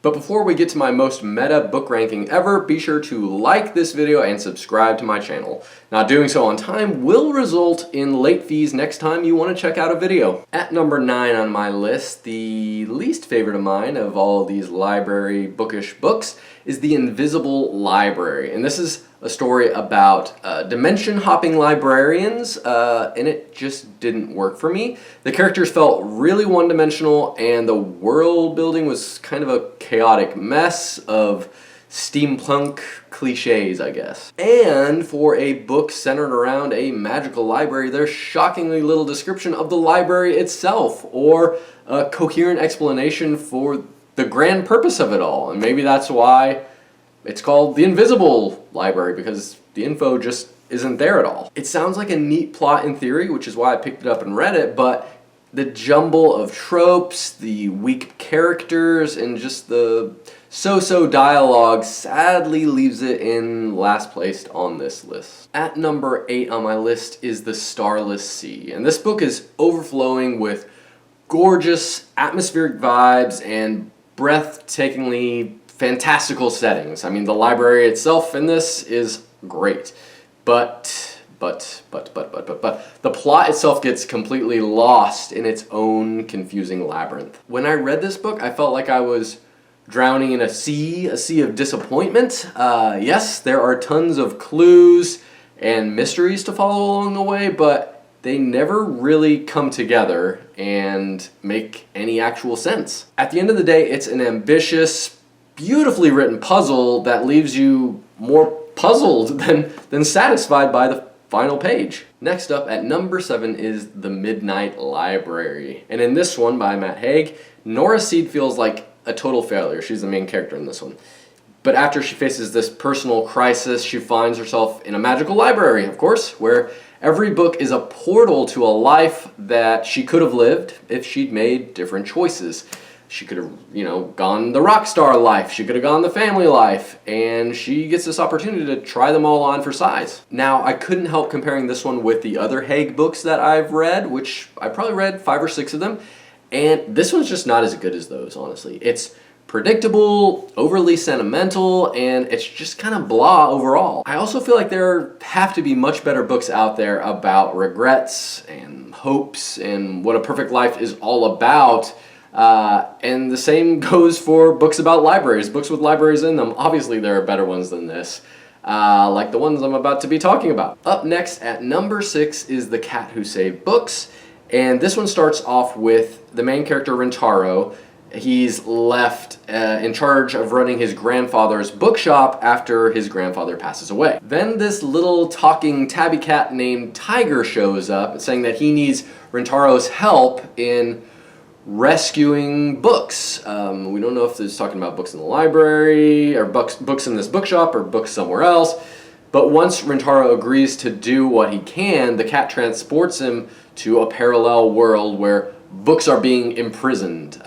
But before we get to my most meta book ranking ever, be sure to like this video and subscribe to my channel. Now, doing so on time will result in late fees next time you want to check out a video. At number 9 on my list, the least favorite of mine of all of these library bookish books is The Invisible Library. And this is a story about dimension hopping librarians, and it just didn't work for me. The characters felt really one-dimensional, and the world building was kind of a chaotic mess of steampunk cliches, I guess. And for a book centered around a magical library, there's shockingly little description of the library itself or a coherent explanation for the grand purpose of it all. And maybe that's why it's called The Invisible Library, because the info just isn't there at all. It sounds like a neat plot in theory, which is why I picked it up and read it, but the jumble of tropes, the weak characters, and just the so-so dialogue sadly leaves it in last place on this list. At number 8 on my list is The Starless Sea, and this book is overflowing with gorgeous atmospheric vibes and breathtakingly fantastical settings. I mean, the library itself in this is great, but the plot itself gets completely lost in its own confusing labyrinth. When I read this book, I felt like I was drowning in a sea of disappointment. Yes, there are tons of clues and mysteries to follow along the way, but they never really come together and make any actual sense. At the end of the day, it's an ambitious, beautifully written puzzle that leaves you more puzzled than satisfied by the final page. Next up at number 7 is The Midnight Library. And in this one by Matt Haig, Nora Seed feels like a total failure. She's the main character in this one. But after she faces this personal crisis, she finds herself in a magical library, of course, where every book is a portal to a life that she could have lived if she'd made different choices. She could have, gone the rock star life. She could have gone the family life. And she gets this opportunity to try them all on for size. Now, I couldn't help comparing this one with the other Haig books that I've read, which I probably read 5 or 6 of them. And this one's just not as good as those, honestly. It's predictable, overly sentimental, and it's just kind of blah overall. I also feel like there have to be much better books out there about regrets and hopes and what a perfect life is all about. And the same goes for books about libraries, books with libraries in them. Obviously there are better ones than this, like the ones I'm about to be talking about. Up next at number 6 is The Cat Who Saved Books, and this one starts off with the main character Rintaro. He's left in charge of running his grandfather's bookshop after his grandfather passes away. Then this little talking tabby cat named Tiger shows up saying that he needs Rintaro's help in rescuing books. We don't know if this is talking about books in the library or books in this bookshop or books somewhere else. But once Rintaro agrees to do what he can, the cat transports him to a parallel world where books are being imprisoned,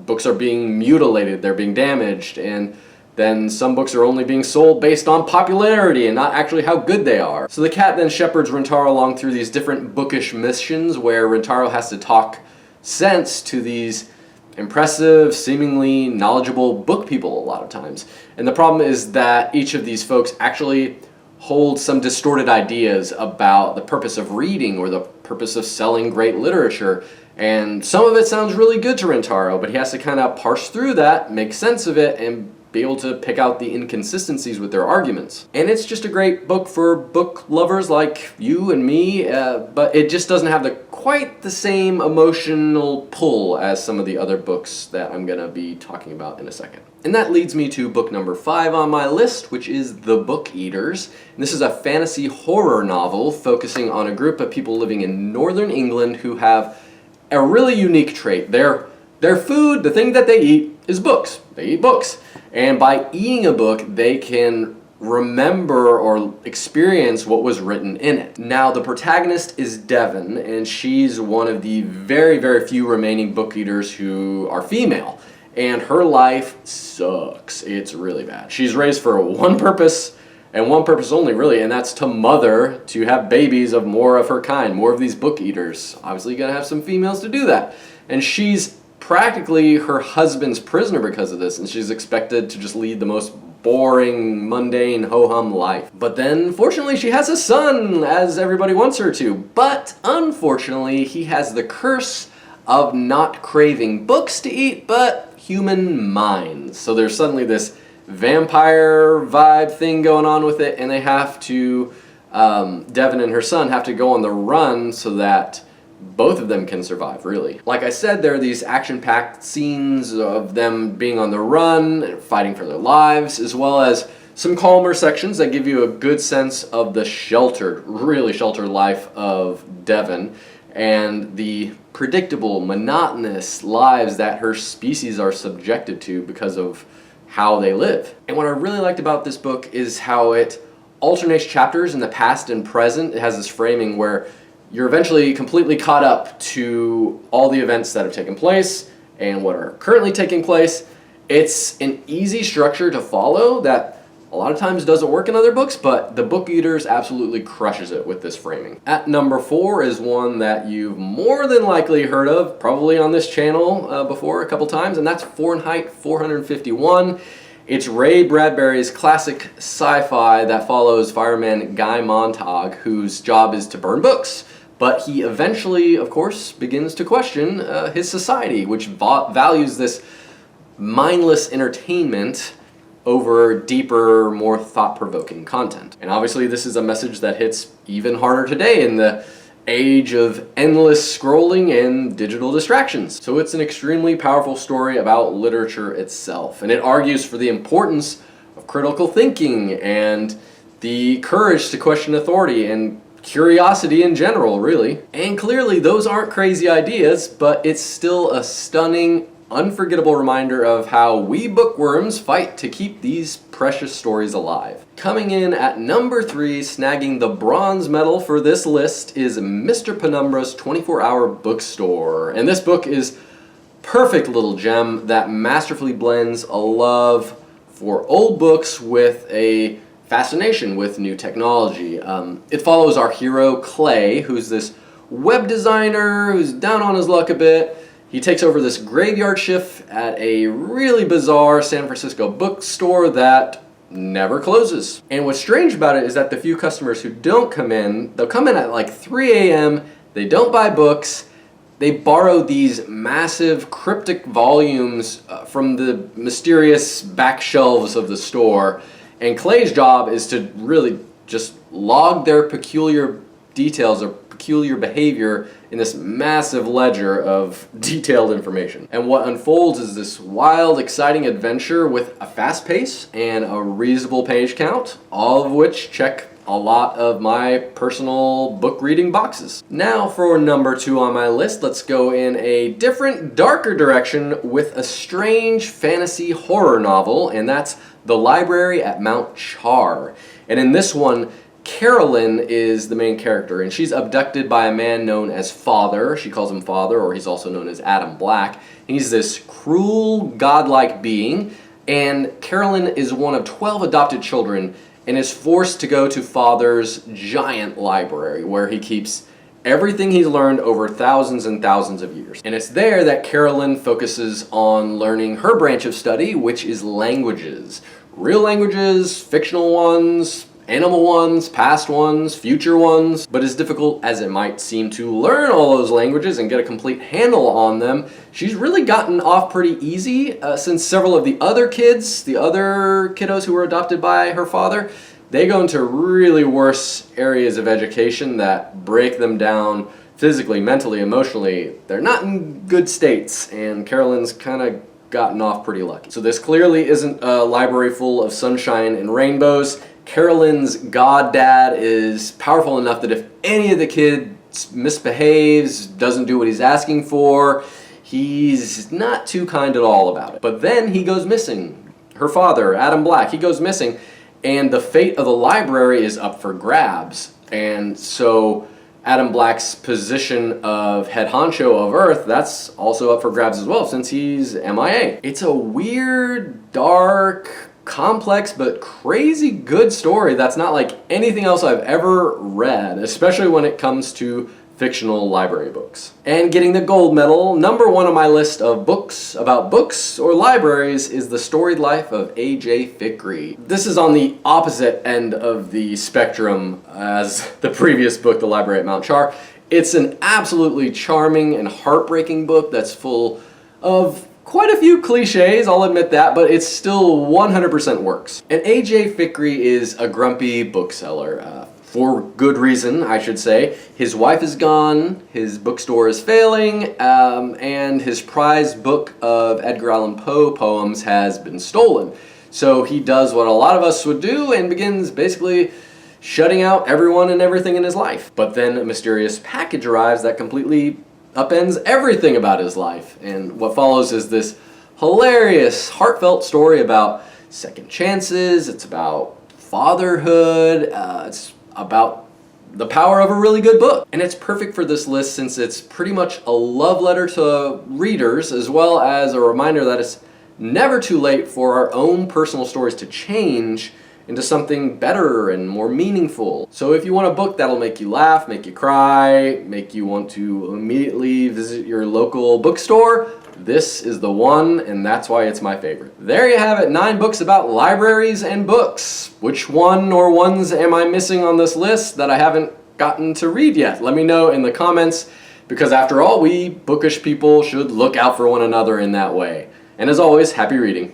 books are being mutilated, they're being damaged, and then some books are only being sold based on popularity and not actually how good they are. So the cat then shepherds Rintaro along through these different bookish missions where Rintaro has to talk sense to these impressive, seemingly knowledgeable book people a lot of times. And the problem is that each of these folks actually hold some distorted ideas about the purpose of reading or the purpose of selling great literature. And some of it sounds really good to Rintaro, but he has to kind of parse through that, make sense of it, and be able to pick out the inconsistencies with their arguments. And it's just a great book for book lovers like you and me, but it just doesn't have quite the same emotional pull as some of the other books that I'm gonna be talking about in a second. And that leads me to book number 5 on my list, which is The Book Eaters. And this is a fantasy horror novel focusing on a group of people living in northern England who have a really unique trait. Their food, the thing that they eat, is books. They eat books. And by eating a book, they can remember or experience what was written in it. Now, the protagonist is Devon, and she's one of the very, very few remaining book eaters who are female. And her life sucks. It's really bad. She's raised for one purpose, and one purpose only, really, and that's to mother, to have babies of more of her kind, more of these book eaters. Obviously, you gotta have some females to do that. And she's practically her husband's prisoner because of this, and she's expected to just lead the most boring, mundane, ho-hum life. But then, fortunately, she has a son, as everybody wants her to. But, unfortunately, he has the curse of not craving books to eat, but human minds. So there's suddenly this vampire vibe thing going on with it, and they have to, Devin and her son have to go on the run so that both of them can survive, really. Like I said, there are these action-packed scenes of them being on the run, fighting for their lives, as well as some calmer sections that give you a good sense of the sheltered, really sheltered life of Devin, and the predictable, monotonous lives that her species are subjected to because of how they live. And what I really liked about this book is how it alternates chapters in the past and present. It has this framing where you're eventually completely caught up to all the events that have taken place and what are currently taking place. It's an easy structure to follow that a lot of times doesn't work in other books, but The Book Eaters absolutely crushes it with this framing. At number 4 is one that you've more than likely heard of, probably on this channel before a couple times, and that's Fahrenheit 451. It's Ray Bradbury's classic sci-fi that follows fireman Guy Montag, whose job is to burn books. But he eventually, of course, begins to question his society, which values this mindless entertainment over deeper, more thought-provoking content. And obviously this is a message that hits even harder today in the age of endless scrolling and digital distractions. So it's an extremely powerful story about literature itself, and it argues for the importance of critical thinking and the courage to question authority and curiosity in general, really. And clearly those aren't crazy ideas, but it's still a stunning, unforgettable reminder of how we bookworms fight to keep these precious stories alive. Coming in at number 3, snagging the bronze medal for this list, is Mr. Penumbra's 24-Hour Bookstore. And this book is perfect little gem that masterfully blends a love for old books with a fascination with new technology. It follows our hero, Clay, who's this web designer who's down on his luck a bit. He takes over this graveyard shift at a really bizarre San Francisco bookstore that never closes. And what's strange about it is that the few customers who don't come in, they'll come in at like 3 a.m., they don't buy books, they borrow these massive cryptic volumes from the mysterious back shelves of the store, and Clay's job is to really just log their peculiar details or peculiar behavior in this massive ledger of detailed information. And what unfolds is this wild, exciting adventure with a fast pace and a reasonable page count, all of which check a lot of my personal book reading boxes. Now for number 2 on my list, let's go in a different, darker direction with a strange fantasy horror novel, and that's The Library at Mount Char. And in this one, Carolyn is the main character, and she's abducted by a man known as Father. She calls him Father, or he's also known as Adam Black. He's this cruel, godlike being, and Carolyn is one of 12 adopted children and is forced to go to Father's giant library, where he keeps everything he's learned over thousands and thousands of years. And it's there that Carolyn focuses on learning her branch of study, which is languages. Real languages, fictional ones, animal ones, past ones, future ones. But as difficult as it might seem to learn all those languages and get a complete handle on them, she's really gotten off pretty easy since several of the other kids, the other kiddos who were adopted by her father, they go into really worse areas of education that break them down physically, mentally, emotionally. They're not in good states, and Carolyn's kind of gotten off pretty lucky. So this clearly isn't a library full of sunshine and rainbows. Carolyn's goddad is powerful enough that if any of the kids misbehaves, doesn't do what he's asking for, he's not too kind at all about it. But then he goes missing. Her father, Adam Black, he goes missing, and the fate of the library is up for grabs. And so Adam Black's position of head honcho of Earth, that's also up for grabs as well, since he's MIA. It's a weird, dark, complex, but crazy good story that's not like anything else I've ever read, especially when it comes to fictional library books. And getting the gold medal, number 1 on my list of books about books or libraries is The Storied Life of A.J. Fikry. This is on the opposite end of the spectrum as the previous book, The Library at Mount Char. It's an absolutely charming and heartbreaking book that's full of quite a few cliches, I'll admit that, but it still 100% works. And A.J. Fikry is a grumpy bookseller. For good reason, I should say. His wife is gone, his bookstore is failing, and his prized book of Edgar Allan Poe poems has been stolen. So he does what a lot of us would do and begins basically shutting out everyone and everything in his life. But then a mysterious package arrives that completely upends everything about his life. And what follows is this hilarious, heartfelt story about second chances, it's about fatherhood, it's about the power of a really good book. And it's perfect for this list since it's pretty much a love letter to readers as well as a reminder that it's never too late for our own personal stories to change into something better and more meaningful. So if you want a book that'll make you laugh, make you cry, make you want to immediately visit your local bookstore, this is the one, and that's why it's my favorite. There you have it, 9 books about libraries and books. Which one or ones am I missing on this list that I haven't gotten to read yet? Let me know in the comments, because after all, we bookish people should look out for one another in that way. And as always, happy reading.